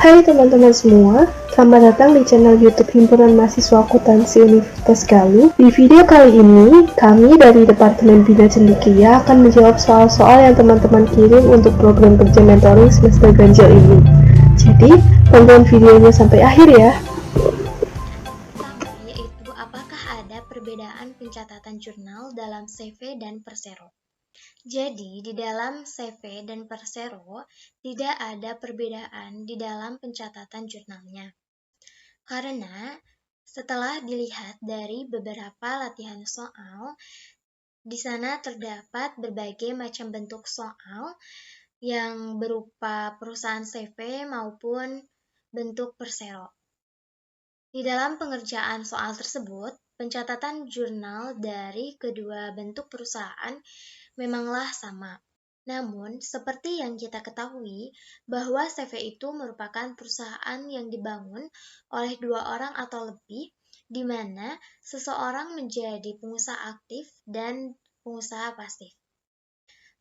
Hai teman-teman semua, selamat datang di channel YouTube Himpunan Mahasiswa Akuntansi Universitas Galuh. Di video kali ini, kami dari Departemen Bina Cendekia akan menjawab soal-soal yang teman-teman kirim untuk program kerja mentoring semester ganjil ini. Jadi, tonton videonya sampai akhir ya. Pertama, yaitu apakah ada perbedaan pencatatan jurnal dalam CV dan Persero? Jadi, di dalam CV dan Persero tidak ada perbedaan di dalam pencatatan jurnalnya. Karena setelah dilihat dari beberapa latihan soal, di sana terdapat berbagai macam bentuk soal yang berupa perusahaan CV maupun bentuk Persero. Di dalam pengerjaan soal tersebut, pencatatan jurnal dari kedua bentuk perusahaan memanglah sama. Namun, seperti yang kita ketahui, bahwa CV itu merupakan perusahaan yang dibangun oleh dua orang atau lebih, di mana seseorang menjadi pengusaha aktif dan pengusaha pasif.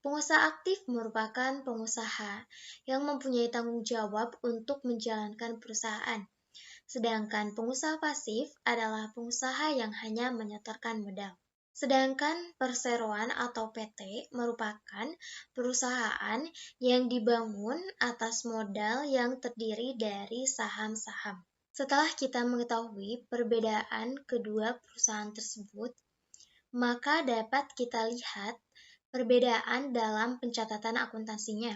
Pengusaha aktif merupakan pengusaha yang mempunyai tanggung jawab untuk menjalankan perusahaan. Sedangkan pengusaha pasif adalah pengusaha yang hanya menyetorkan modal. Sedangkan perseroan atau PT merupakan perusahaan yang dibangun atas modal yang terdiri dari saham-saham. Setelah kita mengetahui perbedaan kedua perusahaan tersebut, maka dapat kita lihat perbedaan dalam pencatatan akuntansinya,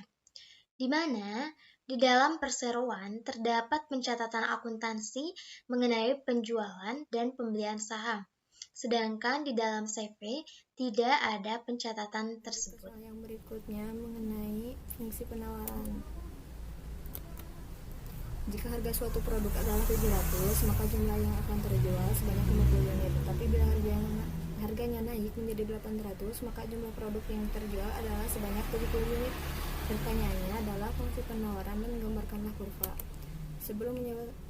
di mana di dalam perseroan terdapat pencatatan akuntansi mengenai penjualan dan pembelian saham, sedangkan di dalam CV tidak ada pencatatan tersebut. Soal yang berikutnya mengenai fungsi penawaran. Jika harga suatu produk adalah 700, maka jumlah yang akan terjual sebanyak 50 unit. Tapi bila harganya naik menjadi 800, maka jumlah produk yang terjual adalah sebanyak 70 unit. Pertanyaannya adalah fungsi penawaran dan gambarkanlah kurva. Sebelum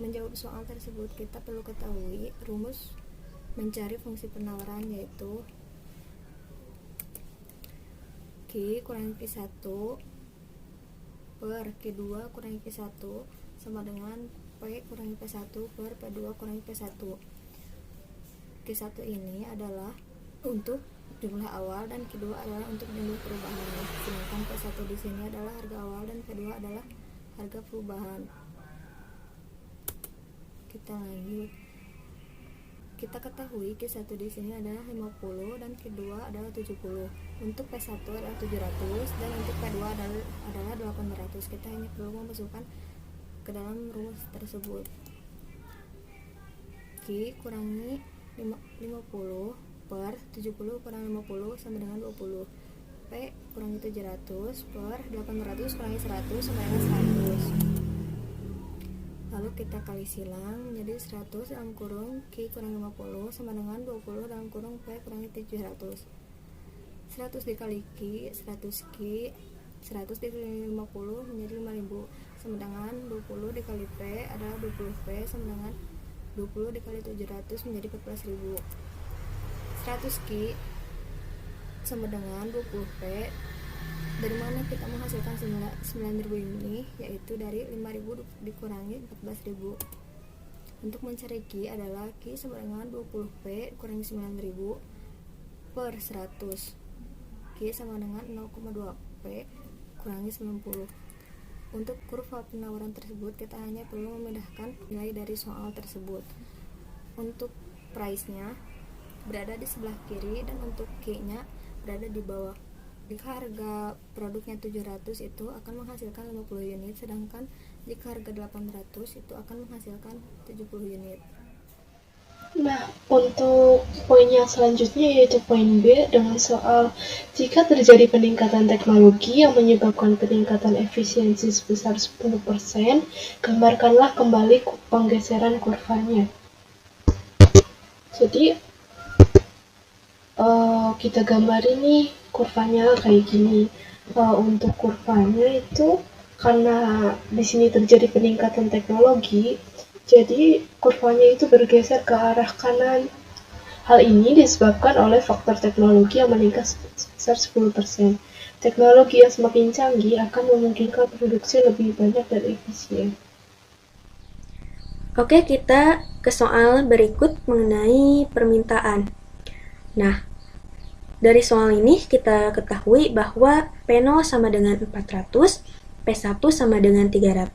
menjawab soal tersebut, kita perlu ketahui rumus mencari fungsi penawaran, yaitu Q kurangi Q1 per Q2 kurangi Q1 sama dengan P kurangi P1 per P2 kurangi P1. Q1 ini adalah untuk jumlah awal dan Q2 adalah untuk jumlah perubahan. Sedangkan P1 di sini adalah harga awal dan P2 adalah harga perubahan. Kita lanjut. Kita ketahui Q1 di sini adalah 50 dan Q2 adalah 70. Untuk P1 adalah 700 dan untuk P2 adalah 800. Kita hanya perlu memasukkan ke dalam rumus tersebut. Q kurangi 50 per 70 kurangi 50 sama dengan 20. P kurangi 700 per 800 kurangi 100 sama dengan 100. Lalu kita kali silang menjadi 100 dalam kurung Q kurangi 50 sama dengan 20 dalam kurung P kurangi 700. 100 dikali Q, 100 Q, 100 dikali 50 menjadi 5000 sama dengan 20 dikali P adalah 20 P sama dengan 20 dikali 700 menjadi 14.000. 100 Q sama dengan 20 P. Dari mana kita menghasilkan 9.000 ini? Yaitu dari 5.000 dikurangi 14.000. Untuk mencari Q adalah Q sama dengan 20P kurangi 9.000 per 100. Q sama dengan 0,2P kurangi 90. Untuk kurva penawaran tersebut, kita hanya perlu memindahkan nilai dari soal tersebut. Untuk price-nya berada di sebelah kiri dan untuk Q-nya berada di bawah. Jika harga produknya 700 itu akan menghasilkan 50 unit, sedangkan jika harga 800 itu akan menghasilkan 70 unit. Nah, untuk poin yang selanjutnya yaitu poin B dengan soal jika terjadi peningkatan teknologi yang menyebabkan peningkatan efisiensi sebesar 10%, gambarkanlah kembali penggeseran kurvanya. Jadi, kita gambar ini kurvanya kayak gini. Untuk kurvanya itu karena di sini terjadi peningkatan teknologi, jadi kurvanya itu bergeser ke arah kanan. Hal ini disebabkan oleh faktor teknologi yang meningkat sebesar 10%. Teknologi yang semakin canggih akan memungkinkan produksi lebih banyak dan efisien. Oke, kita ke soal berikut mengenai permintaan. Nah, dari soal ini kita ketahui bahwa P0 sama dengan 400, P1 sama dengan 300,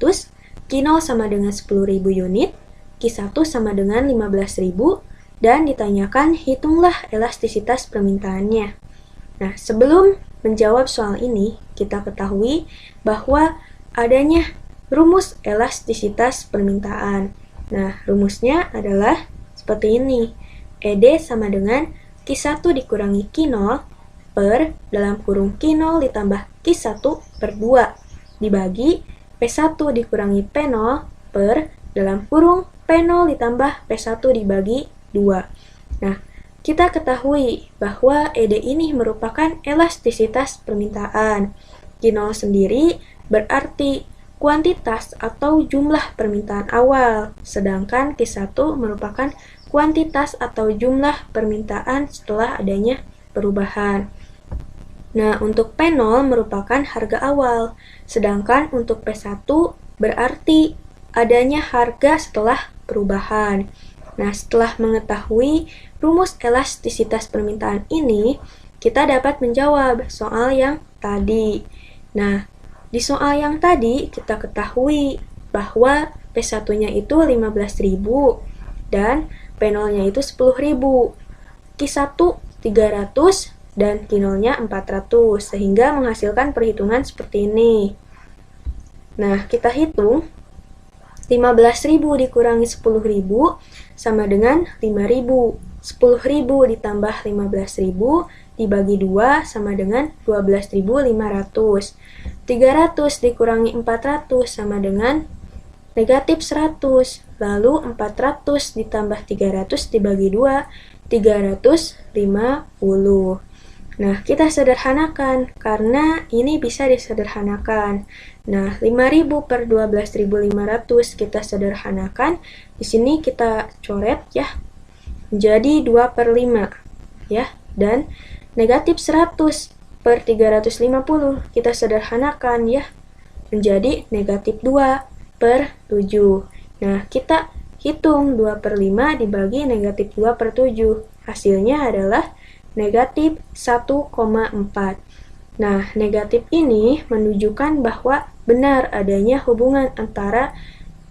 Q0 sama dengan 10.000 unit, Q1 sama dengan 15.000, dan ditanyakan hitunglah elastisitas permintaannya. Nah, sebelum menjawab soal ini, kita ketahui bahwa adanya rumus elastisitas permintaan. Nah, rumusnya adalah seperti ini. ED sama dengan Q1 dikurangi Q0 per dalam kurung Q0 ditambah Q1 per 2 dibagi P1 dikurangi P0 per dalam kurung P0 ditambah P1 dibagi 2. Nah, kita ketahui bahwa ED ini merupakan elastisitas permintaan. Q0 sendiri berarti kuantitas atau jumlah permintaan awal, sedangkan Q1 merupakan kuantitas atau jumlah permintaan setelah adanya perubahan. Nah, untuk P0 merupakan harga awal, sedangkan untuk P1 berarti adanya harga setelah perubahan. Nah, setelah mengetahui rumus elastisitas permintaan ini, kita dapat menjawab soal yang tadi. Nah, di soal yang tadi kita ketahui bahwa P1-nya itu 15.000 dan P0-nya itu 10.000. Q1 300 dan Q0-nya 400 sehingga menghasilkan perhitungan seperti ini. Nah, kita hitung 15.000 dikurangi 10.000 sama dengan 5.000. 10.000 ditambah 15.000 dibagi 2 sama dengan 12.500. 300 dikurangi 400 sama dengan negatif 100. Lalu 400 ditambah 300 dibagi 2, 350. Nah, kita sederhanakan karena ini bisa disederhanakan. Nah, 5.000 per 12.500 kita sederhanakan. Di sini kita coret ya. Jadi 2 per 5 ya. Dan negatif 100 per 350 kita sederhanakan ya. Menjadi negatif 2 per 7. Nah, kita hitung 2 per 5 dibagi negatif 2 per 7. Hasilnya adalah negatif 1,4. Nah, negatif ini menunjukkan bahwa benar adanya hubungan antara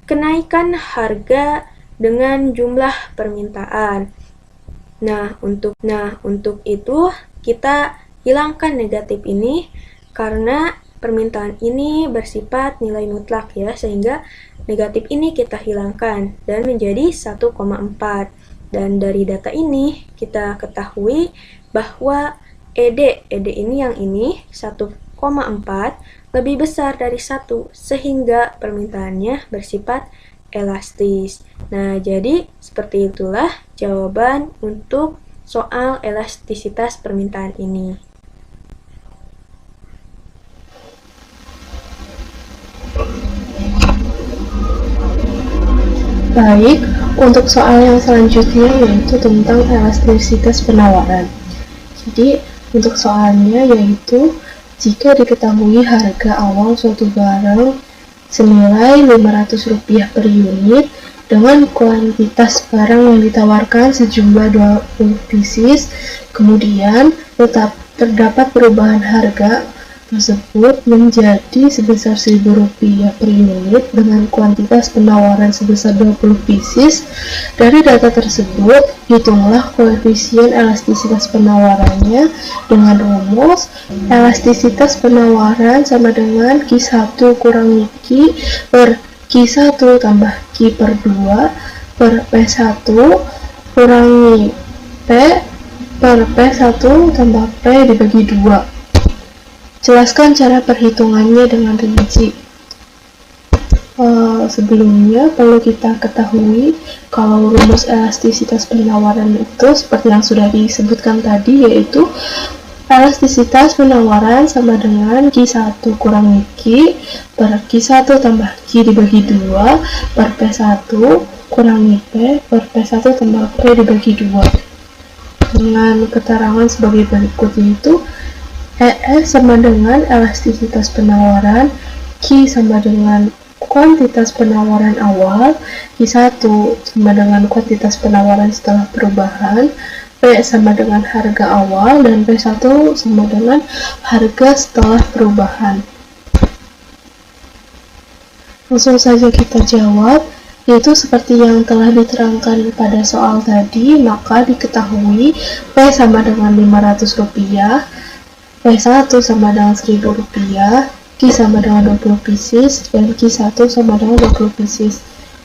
kenaikan harga dengan jumlah permintaan. Nah, untuk itu kita hilangkan negatif ini karena permintaan ini bersifat nilai mutlak ya, sehingga negatif ini kita hilangkan dan menjadi 1,4. Dan dari data ini kita ketahui bahwa ED ini yang ini 1,4 lebih besar dari 1 sehingga permintaannya bersifat elastis. Nah, jadi seperti itulah jawaban untuk soal elastisitas permintaan ini. Baik, untuk soal yang selanjutnya yaitu tentang elastisitas penawaran. Jadi, untuk soalnya yaitu jika diketahui harga awal suatu barang senilai Rp500 per unit dengan kuantitas barang yang ditawarkan sejumlah 20 pieces, kemudian terdapat perubahan harga tersebut menjadi sebesar Rp1.000 per unit dengan kuantitas penawaran sebesar 20 pieces. Dari data tersebut, hitunglah koefisien elastisitas penawarannya dengan rumus elastisitas penawaran sama dengan Q1 kurangi Q per Q1 tambah Q per 2 per P1 kurangi P per P1 tambah P dibagi 2. Jelaskan cara perhitungannya dengan rinci. Sebelumnya perlu kita ketahui kalau rumus elastisitas penawaran itu seperti yang sudah disebutkan tadi, yaitu elastisitas penawaran sama dengan Q1 kurangi Q per Q1 tambah Q dibagi 2 per P1 kurangi P per P1 tambah P dibagi 2. Dengan keterangan sebagai berikut, yaitu ES sama dengan elastisitas penawaran, Q sama dengan kuantitas penawaran awal Q1 sama dengan kuantitas penawaran setelah perubahan, P sama dengan harga awal, dan P1 sama dengan harga setelah perubahan. Langsung saja kita jawab, yaitu seperti yang telah diterangkan pada soal tadi, maka diketahui P sama dengan Rp500, P1 sama dengan Rp1.000, Q sama dengan 20 pieces, dan Q1 sama dengan 20 pieces.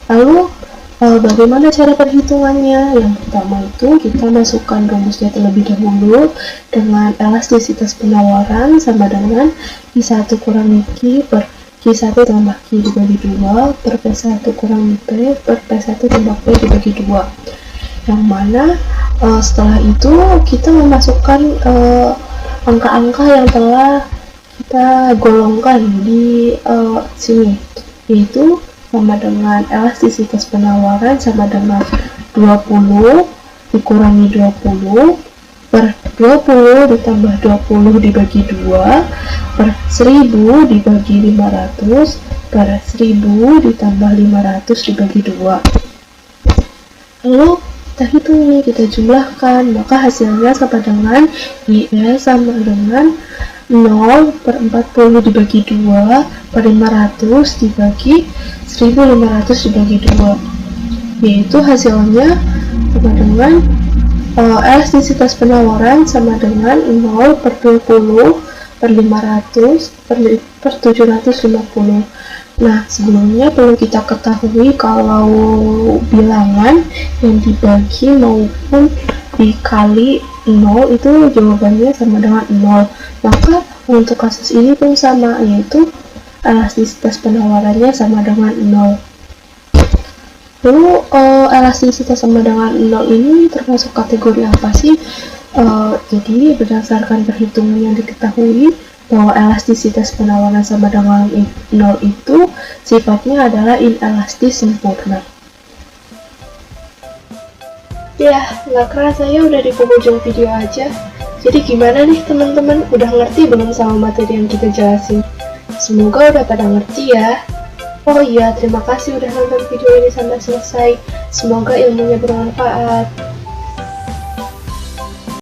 Lalu, bagaimana cara perhitungannya? Yang pertama itu kita masukkan rumusnya terlebih dahulu dengan elastisitas penawaran sama dengan Q1 kurang Q per Q1 tambah Q dibagi 2 per P1 kurang P per P1 tambah P dibagi 2. Yang mana setelah itu kita memasukkan angka-angka yang telah kita golongkan di sini, yaitu sama dengan elastisitas penawaran sama dengan 20 dikurangi 20 per 20 ditambah 20 dibagi 2 per 1000 dibagi 500 per 1000 ditambah 500 dibagi 2. Lalu kita hitung nih, kita jumlahkan, maka hasilnya sama dengan IS sama dengan 0 per 40 dibagi 2 per 500 dibagi 1500 dibagi 2, yaitu hasilnya sama dengan elastisitas penawaran sama dengan 0 per 20 per 500 per 750. Nah, sebelumnya perlu kita ketahui kalau bilangan yang dibagi maupun dikali 0 itu jawabannya sama dengan 0. Maka untuk kasus ini pun sama, yaitu elastisitas penawarannya sama dengan 0. Lalu elastisitas sama dengan 0 ini termasuk kategori apa sih? Jadi berdasarkan perhitungan yang diketahui bahwa elastisitas penawaran sama dengan 0 itu sifatnya adalah inelastis sempurna. Ya, nggak kerasa ya udah di penghujung video aja. Jadi gimana nih teman-teman, udah ngerti belum sama materi yang kita jelasin? Semoga udah pada ngerti ya. Oh iya, terima kasih udah nonton video ini sampai selesai. Semoga ilmunya bermanfaat.